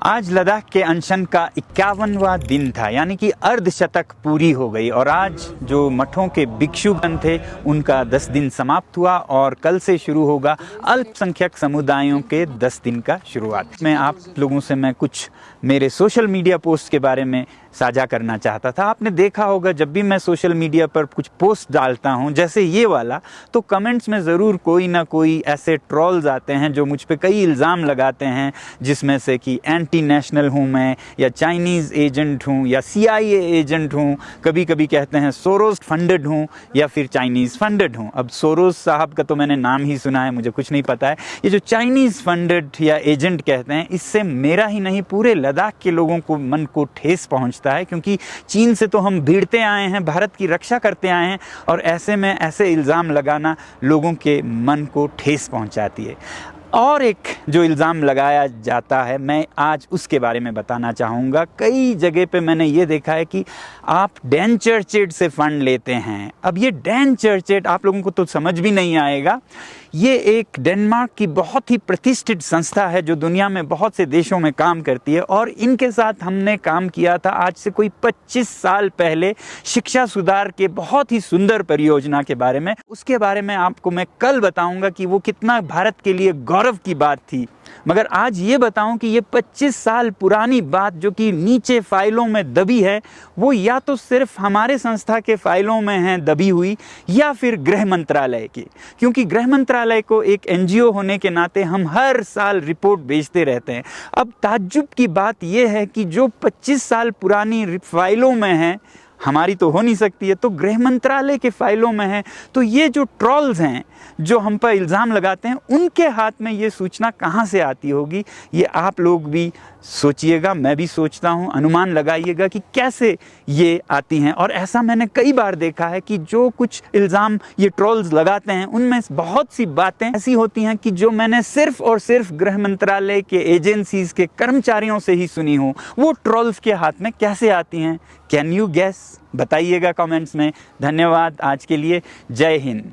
आज लद्दाख के अनशन का 51वां दिन था, यानी कि अर्धशतक पूरी हो गई। और आज जो मठों के भिक्षुगण थे उनका 10 दिन समाप्त हुआ और कल से शुरू होगा अल्पसंख्यक समुदायों के 10 दिन का शुरुआत। मैं आप लोगों से कुछ मेरे सोशल मीडिया पोस्ट के बारे में साझा करना चाहता था। आपने देखा होगा जब भी मैं सोशल मीडिया पर कुछ पोस्ट डालता हूं, जैसे ये वाला, तो कमेंट्स में ज़रूर कोई ना कोई ऐसे ट्रोल्स आते हैं जो मुझ पे कई इल्ज़ाम लगाते हैं, जिसमें से कि एंटी नेशनल हूँ मैं, या चाइनीज़ एजेंट हूँ, या CIA एजेंट हूँ। कभी कभी कहते हैं सोरोस फंडेड हूँ या फिर चाइनीज़ फंडेड हूँ। अब सोरोस साहब का तो मैंने नाम ही सुना है, मुझे कुछ नहीं पता है। ये जो चाइनीज़ फंडेड या एजेंट कहते हैं, इससे मेरा ही नहीं पूरे लद्दाख के लोगों को मन को ठेस पहुँचता है, क्योंकि चीन से तो हम भिड़ते आए हैं, भारत की रक्षा करते आए हैं, और ऐसे में ऐसे इल्ज़ाम लगाना लोगों के मन को ठेस पहुंचाती है। और एक जो इल्ज़ाम लगाया जाता है, मैं आज उसके बारे में बताना चाहूँगा। कई जगह पे मैंने ये देखा है कि आप डैन चर्चेट से फ़ंड लेते हैं। अब ये डैन चर्चेट आप लोगों को तो समझ भी नहीं आएगा। ये एक डेनमार्क की बहुत ही प्रतिष्ठित संस्था है जो दुनिया में बहुत से देशों में काम करती है, और इनके साथ हमने काम किया था आज से कोई 25 साल पहले शिक्षा सुधार के बहुत ही सुंदर परियोजना के बारे में। उसके बारे में आपको मैं कल बताऊंगा कि वो कितना भारत के लिए गौरव की बात थी। मगर आज ये बताऊं कि ये 25 साल पुरानी बात जो कि नीचे फाइलों में दबी है, वो या तो सिर्फ हमारे संस्था के फाइलों में है दबी हुई, या फिर गृह मंत्रालय की, क्योंकि गृह मंत्रालय को एक NGO होने के नाते हम हर साल रिपोर्ट भेजते रहते हैं। अब ताज्जुब की बात यह है कि जो 25 साल पुरानी फाइलों में है, हमारी तो हो नहीं सकती है, तो गृह मंत्रालय के फाइलों में है। तो ये जो ट्रोल्स हैं जो हम पर इल्ज़ाम लगाते हैं, उनके हाथ में ये सूचना कहाँ से आती होगी, ये आप लोग भी सोचिएगा, मैं भी सोचता हूँ। अनुमान लगाइएगा कि कैसे ये आती हैं। और ऐसा मैंने कई बार देखा है कि जो कुछ इल्ज़ाम ये ट्रोल्स लगाते हैं, उनमें बहुत सी बातें ऐसी होती हैं कि जो मैंने सिर्फ और सिर्फ गृह मंत्रालय के एजेंसीज़ के कर्मचारियों से ही सुनी हो, वो ट्रोल्स के हाथ में कैसे आती हैं। Can you guess? बताइएगा कमेंट्स में। धन्यवाद आज के लिए। जय हिंद।